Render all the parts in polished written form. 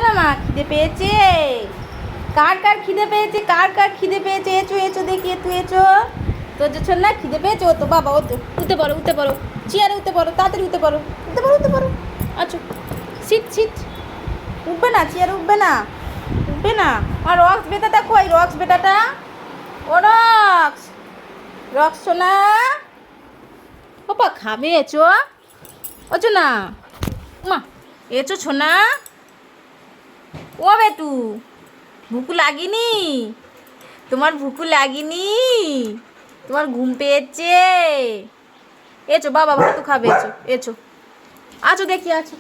না মা, খিদে পেয়েছে। কার কার খিদে পেয়েছে, কার কার খিদে পেয়েছে? এচো এচো দেখি, একটু এচো। তোর যে শোন না খিদে পেয়েছে, ও তো বাবা, ও তো উঠতে পারো, উঠতে পারো, চেয়ারে উঠতে পারো, তাড়াতাড়ি উঠতে পারো, উঠতে পারো, উঠতে পারো। আচ্ছা, সিট সিট। উঠবে না, চেয়ারে উঠবে না, উঠবে না। আর রক্স বেটাটা কই? রক্স বেটাটা, ও রক্স, রক্স শোনা। বাবা খাবে এচো, ওচো না মা, এচো ছোনা। ও বেটু, ভুকু লাগেনি? তোমার ভুকু লাগেনি? তোমার ঘুম পেয়েছে? এচো বাবা, ভাতু খাবে, এচো এচো। আছো দেখি, আছো।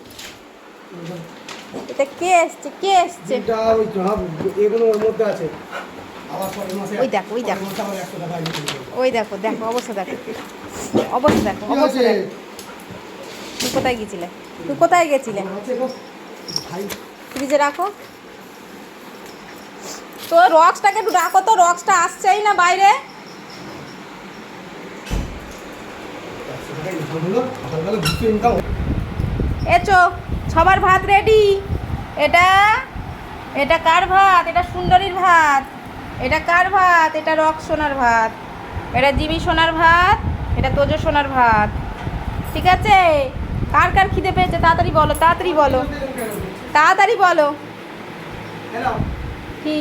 এটা কে এসছে, কে এসছে? এগুলোর মধ্যে আছে। ওই দেখো, ওই দেখো, ওই দেখো, দেখো অবস্থা, দেখো অবস্থা, দেখো অবস্থা দেখো। তুই কোথায় গেছিলে? তুই কোথায় গেছিলে? ফ্রিজে রাখো তো। রক্সটাকে একটু রাখো তো, রক্সটা আসছেই না বাইরে। এচো, সবার ভাত রেডি। এটা, এটা কার ভাত? এটা সুন্দরীর ভাত। এটা কার ভাত? এটা রক সোনার ভাত। এটা জিমি সোনার ভাত। এটা তোজো সোনার ভাত। ঠিক আছে? কার কার খিদে পেয়েছে তাড়াতাড়ি বলো, তাড়াতাড়ি বলো, তাড়াতাড়ি বলো। কি?